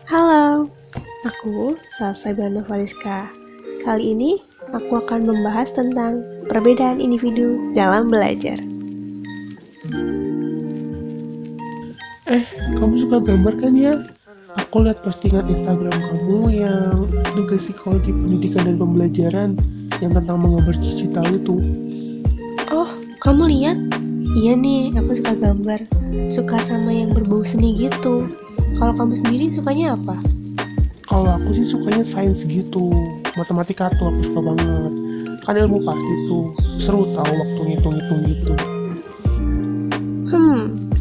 Halo, aku Salsa Novaliska. Kali ini aku akan membahas tentang perbedaan individu dalam belajar. Kamu suka gambar kan ya? Aku lihat postingan Instagram kamu yang juga psikologi pendidikan dan pembelajaran yang tentang menggambar cici tahu itu. Oh, kamu lihat? Iya nih, aku suka gambar. Suka sama yang berbau seni gitu. Kalau kamu sendiri sukanya apa? Kalau aku sih sukanya sains gitu, matematika tuh aku suka banget. Kan ilmu pasti tuh, seru tahu waktu ngitung-ngitung gitu.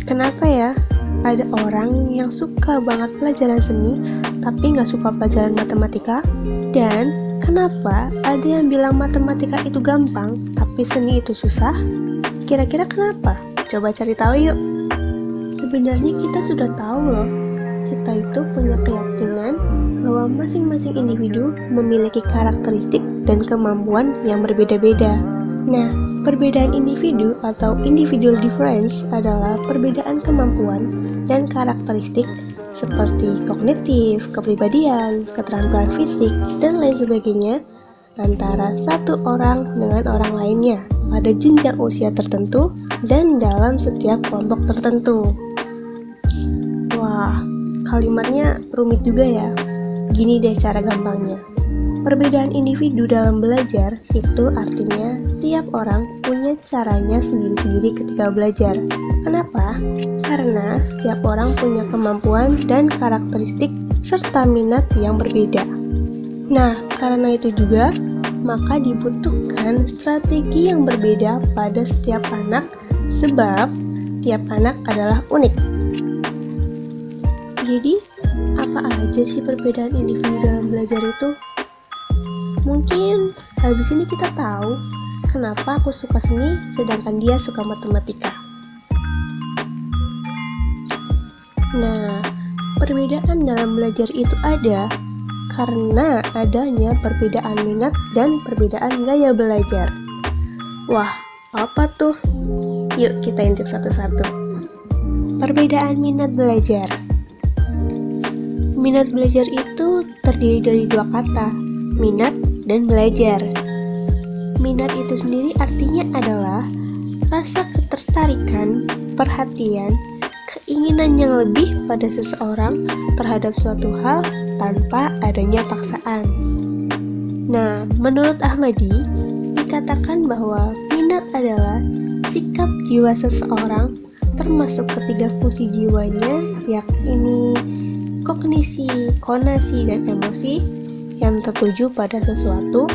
Kenapa ya? Ada orang yang suka banget pelajaran seni, tapi nggak suka pelajaran matematika? Dan kenapa ada yang bilang matematika itu gampang, tapi seni itu susah? Kira-kira kenapa? Coba cari tahu yuk. Sebenarnya kita sudah tahu loh, kita itu punya keyakinan bahwa masing-masing individu memiliki karakteristik dan kemampuan yang berbeda-beda. Nah, perbedaan individu atau individual difference adalah perbedaan kemampuan dan karakteristik seperti kognitif, kepribadian, keterampilan fisik, dan lain sebagainya antara satu orang dengan orang lainnya pada jenjang usia tertentu dan dalam setiap kelompok tertentu. Wah, kalimatnya rumit juga ya. Gini deh cara gampangnya. Perbedaan individu dalam belajar itu artinya tiap orang punya caranya sendiri-sendiri ketika belajar. Kenapa? Karena setiap orang punya kemampuan dan karakteristik serta minat yang berbeda. Nah, karena itu juga, maka dibutuhkan strategi yang berbeda pada setiap anak sebab tiap anak adalah unik. Jadi, apa aja sih perbedaan individu dalam belajar itu? Mungkin habis ini kita tahu kenapa aku suka seni sedangkan dia suka matematika. Nah, perbedaan dalam belajar itu ada karena adanya perbedaan minat dan perbedaan gaya belajar. Wah, apa tuh? Yuk kita intip satu-satu. Perbedaan minat belajar. Minat belajar itu terdiri dari dua kata, minat dan belajar. Minat itu sendiri artinya adalah rasa ketertarikan, perhatian, keinginan yang lebih pada seseorang terhadap suatu hal tanpa adanya paksaan. Nah, menurut Ahmadi, dikatakan bahwa minat adalah sikap jiwa seseorang termasuk ketiga fungsi jiwanya, yakni kognisi, konasi, dan emosi yang tertuju pada sesuatu,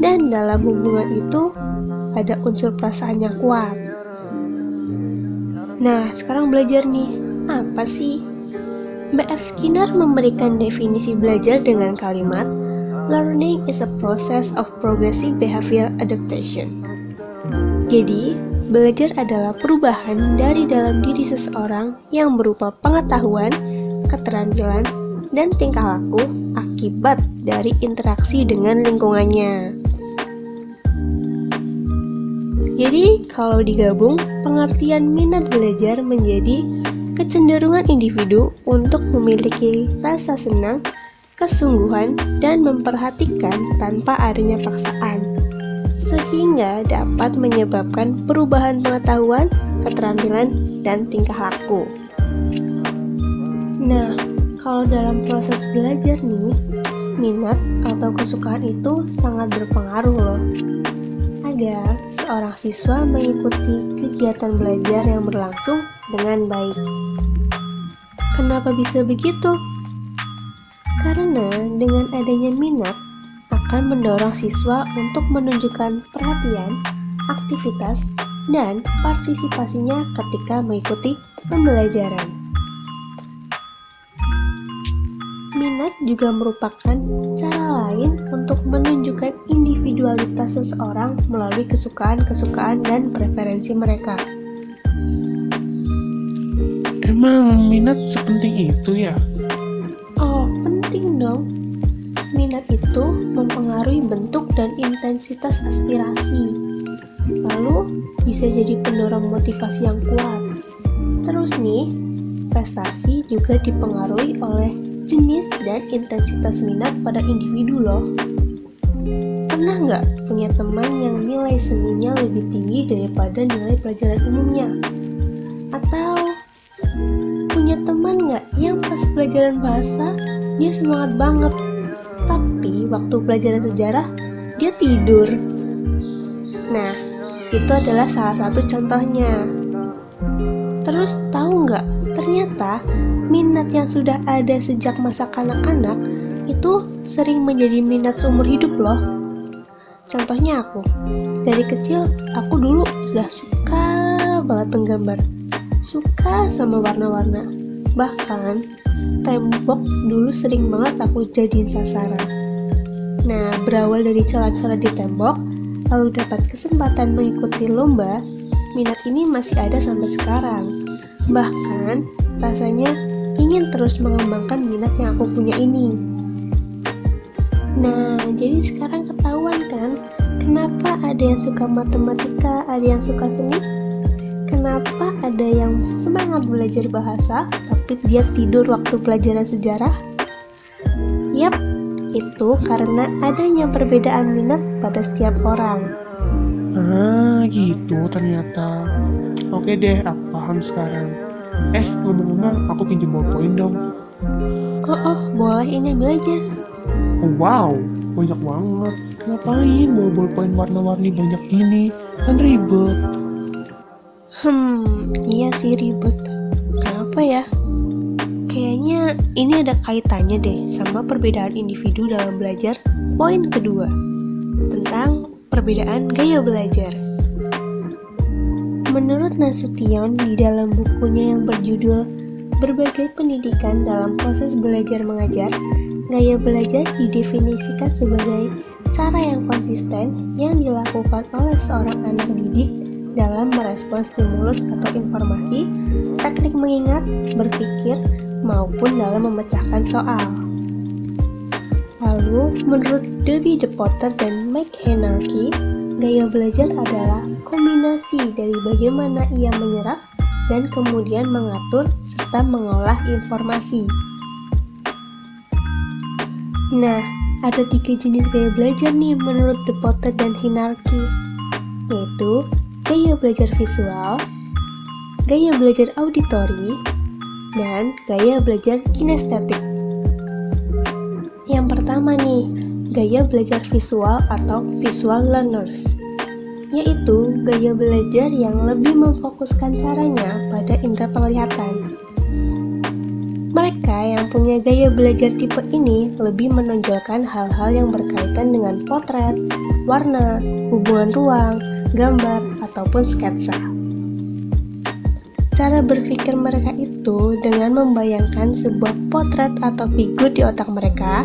dan dalam hubungan itu ada unsur perasaan yang kuat. Nah, sekarang belajar nih, apa sih? B.F. Skinner memberikan definisi belajar dengan kalimat learning is a process of progressive behavior adaptation. Jadi, belajar adalah perubahan dari dalam diri seseorang yang berupa pengetahuan, keterampilan, dan tingkah laku akibat dari interaksi dengan lingkungannya. Jadi, kalau digabung, pengertian minat belajar menjadi kecenderungan individu untuk memiliki rasa senang, kesungguhan, dan memperhatikan tanpa adanya paksaan, sehingga dapat menyebabkan perubahan pengetahuan, keterampilan, dan tingkah laku. Nah, kalau dalam proses belajar nih, minat atau kesukaan itu sangat berpengaruh loh, agar seorang siswa mengikuti kegiatan belajar yang berlangsung dengan baik. Kenapa bisa begitu? Karena dengan adanya minat akan mendorong siswa untuk menunjukkan perhatian, aktivitas, dan partisipasinya ketika mengikuti pembelajaran. Minat juga merupakan cara lain untuk menunjukkan individualitas seseorang melalui kesukaan-kesukaan dan preferensi mereka. Emang minat sepenting itu ya? Oh, penting dong. Minat itu mempengaruhi bentuk dan intensitas aspirasi. Lalu, bisa jadi pendorong motivasi yang kuat. Terus nih, prestasi juga dipengaruhi oleh jenis dan intensitas minat pada individu loh. Pernah nggak punya teman yang nilai seninya lebih tinggi daripada nilai pelajaran umumnya? Atau punya teman nggak yang pas pelajaran bahasa dia semangat banget, tapi waktu pelajaran sejarah dia tidur? Nah, itu adalah salah satu contohnya. Terus tahu nggak, ternyata minat yang sudah ada sejak masa kanak-kanak itu sering menjadi minat seumur hidup loh. Contohnya aku, dari kecil aku dulu sudah suka banget menggambar, suka sama warna-warna. Bahkan tembok dulu sering banget aku jadiin sasaran. Nah, berawal dari coret-coret di tembok, lalu dapat kesempatan mengikuti lomba, minat ini masih ada sampai sekarang. Bahkan rasanya ingin terus mengembangkan minat yang aku punya ini. Nah, jadi sekarang ketahuan kan, kenapa ada yang suka matematika, ada yang suka seni? Kenapa ada yang semangat belajar bahasa, tapi dia tidur waktu pelajaran sejarah? Yap, itu karena adanya perbedaan minat pada setiap orang. Gitu ternyata. Oke deh, aku paham sekarang. Ngomong-ngomong, aku pinjam ballpoint dong. Oh, boleh, ini ambil aja. Wow, banyak banget. Ngapain bawa ballpoint warna-warni banyak gini? Kan ribet. Iya sih ribet. Kenapa ya? Kayaknya ini ada kaitannya deh sama perbedaan individu dalam belajar. Poin kedua, tentang perbedaan gaya belajar. Menurut Nasution di dalam bukunya yang berjudul Berbagai Pendidikan dalam Proses Belajar Mengajar, gaya belajar didefinisikan sebagai cara yang konsisten yang dilakukan oleh seorang anak didik dalam merespons stimulus atau informasi, teknik mengingat, berpikir, maupun dalam memecahkan soal. Lalu, menurut Debbie DePotter dan Mike Henarchy, gaya belajar adalah kombinasi dari bagaimana ia menyerap dan kemudian mengatur serta mengolah informasi. Nah, ada 3 jenis gaya belajar nih menurut DePotter dan Henarchy, yaitu gaya belajar visual, gaya belajar auditori, dan gaya belajar kinestetik. Yang pertama nih, gaya belajar visual atau visual learners, yaitu gaya belajar yang lebih memfokuskan caranya pada indera penglihatan. Mereka yang punya gaya belajar tipe ini lebih menonjolkan hal-hal yang berkaitan dengan potret, warna, hubungan ruang, gambar, ataupun sketsa. Cara berpikir mereka itu dengan membayangkan sebuah potret atau figur di otak mereka,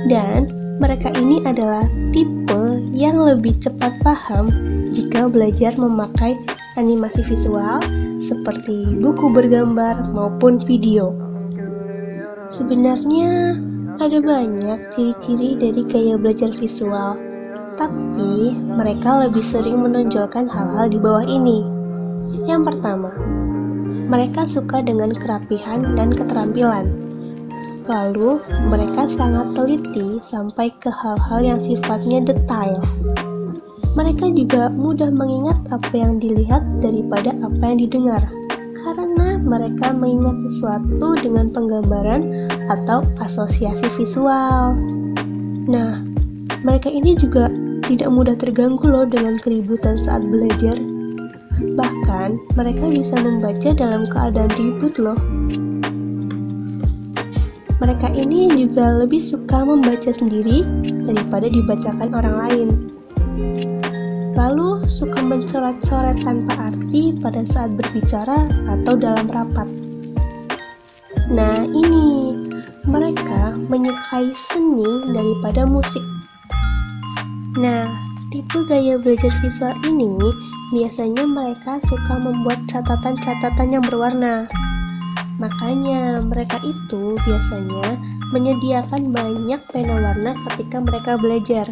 dan mereka ini adalah tipe yang lebih cepat paham jika belajar memakai animasi visual seperti buku bergambar maupun video. Sebenarnya ada banyak ciri-ciri dari gaya belajar visual, tapi mereka lebih sering menonjolkan hal-hal di bawah ini. Yang pertama, mereka suka dengan kerapihan dan keterampilan. Lalu, mereka sangat teliti sampai ke hal-hal yang sifatnya detail. Mereka juga mudah mengingat apa yang dilihat daripada apa yang didengar, karena mereka mengingat sesuatu dengan penggambaran atau asosiasi visual. Nah, mereka ini juga tidak mudah terganggu loh dengan keributan saat belajar. Bahkan, mereka bisa membaca dalam keadaan ribut loh. Mereka ini juga lebih suka membaca sendiri daripada dibacakan orang lain. Lalu, suka mencoret-coret tanpa arti pada saat berbicara atau dalam rapat. Nah, ini mereka menyukai seni daripada musik. Nah, tipe gaya belajar visual ini biasanya mereka suka membuat catatan-catatan yang berwarna. Makanya mereka itu biasanya menyediakan banyak pena warna ketika mereka belajar.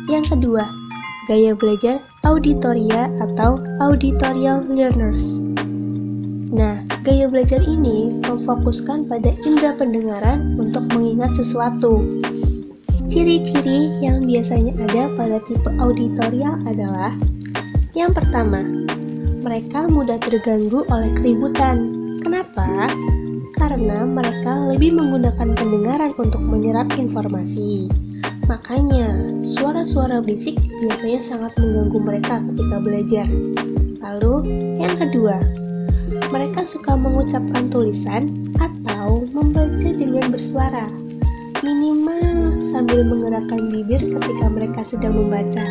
Yang kedua, gaya belajar auditoria atau auditorial learners. Nah, gaya belajar ini memfokuskan pada indera pendengaran untuk mengingat sesuatu. Ciri-ciri yang biasanya ada pada tipe auditorial adalah: yang pertama, mereka mudah terganggu oleh keributan. Kenapa? Karena mereka lebih menggunakan pendengaran untuk menyerap informasi. Makanya, suara-suara berisik biasanya sangat mengganggu mereka ketika belajar. Lalu, yang kedua, mereka suka mengucapkan tulisan atau membaca dengan bersuara, minimal sambil menggerakkan bibir ketika mereka sedang membaca.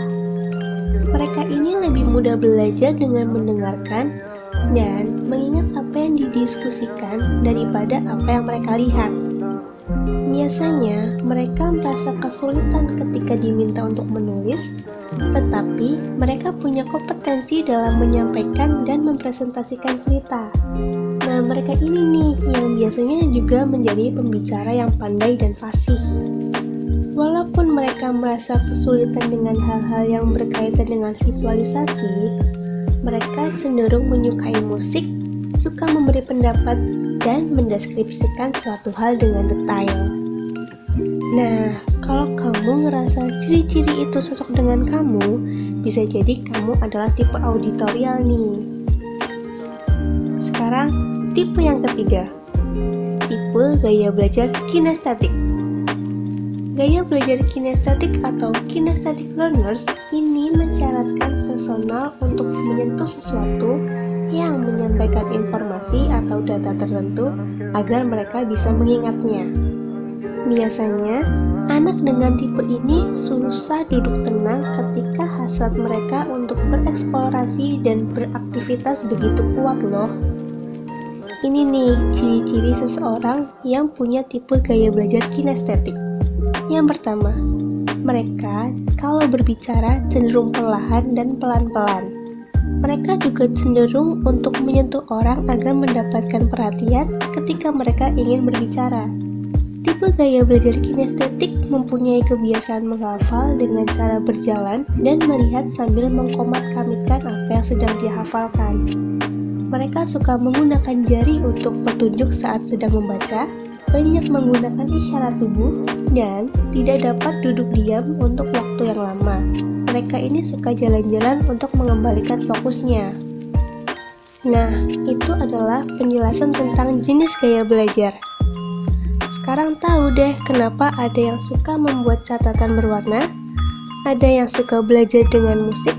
Mereka ini lebih mudah belajar dengan mendengarkan dan mengingat apa yang didiskusikan daripada apa yang mereka lihat. Biasanya, mereka merasa kesulitan ketika diminta untuk menulis, tetapi mereka punya kompetensi dalam menyampaikan dan mempresentasikan cerita. Nah, mereka ini nih yang biasanya juga menjadi pembicara yang pandai dan fasih. Walaupun mereka merasa kesulitan dengan hal-hal yang berkaitan dengan visualisasi, mereka cenderung menyukai musik, suka memberi pendapat, dan mendeskripsikan suatu hal dengan detail. Nah, kalau kamu ngerasa ciri-ciri itu cocok dengan kamu, bisa jadi kamu adalah tipe auditorial nih. Sekarang, tipe yang ketiga, tipe gaya belajar kinestetik. Gaya belajar kinestetik atau kinesthetic learners ini mensyaratkan personal untuk menyentuh sesuatu yang menyampaikan informasi atau data tertentu agar mereka bisa mengingatnya. Biasanya, anak dengan tipe ini susah duduk tenang ketika hasrat mereka untuk bereksplorasi dan beraktivitas begitu kuat loh. Ini nih ciri-ciri seseorang yang punya tipe gaya belajar kinestetik. Yang pertama, mereka kalau berbicara cenderung perlahan dan pelan-pelan. Mereka juga cenderung untuk menyentuh orang agar mendapatkan perhatian ketika mereka ingin berbicara. Tipe gaya belajar kinestetik mempunyai kebiasaan menghafal dengan cara berjalan dan melihat sambil mengkomat-kamitkan apa yang sedang dihafalkan. Mereka suka menggunakan jari untuk petunjuk saat sedang membaca, banyak menggunakan isyarat tubuh, dan tidak dapat duduk diam untuk waktu yang lama. Mereka ini suka jalan-jalan untuk mengembalikan fokusnya. Nah, itu adalah penjelasan tentang jenis gaya belajar. Sekarang tahu deh kenapa ada yang suka membuat catatan berwarna, ada yang suka belajar dengan musik,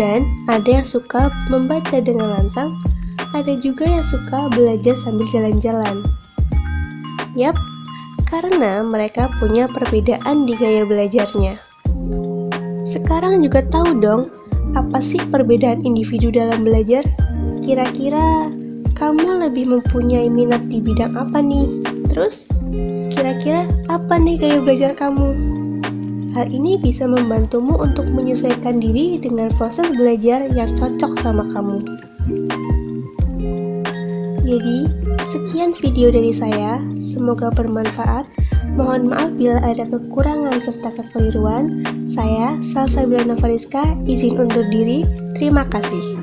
dan ada yang suka membaca dengan lantang, ada juga yang suka belajar sambil jalan-jalan. Yap, karena mereka punya perbedaan di gaya belajarnya. Sekarang juga tahu dong, apa sih perbedaan individu dalam belajar? Kira-kira kamu lebih mempunyai minat di bidang apa nih? Terus, kira-kira apa nih gaya belajar kamu? Hal ini bisa membantumu untuk menyesuaikan diri dengan proses belajar yang cocok sama kamu. Jadi, sekian video dari saya, semoga bermanfaat. Mohon maaf bila ada kekurangan serta kekeliruan. Saya, Salsabila Navariska, izin undur diri. Terima kasih.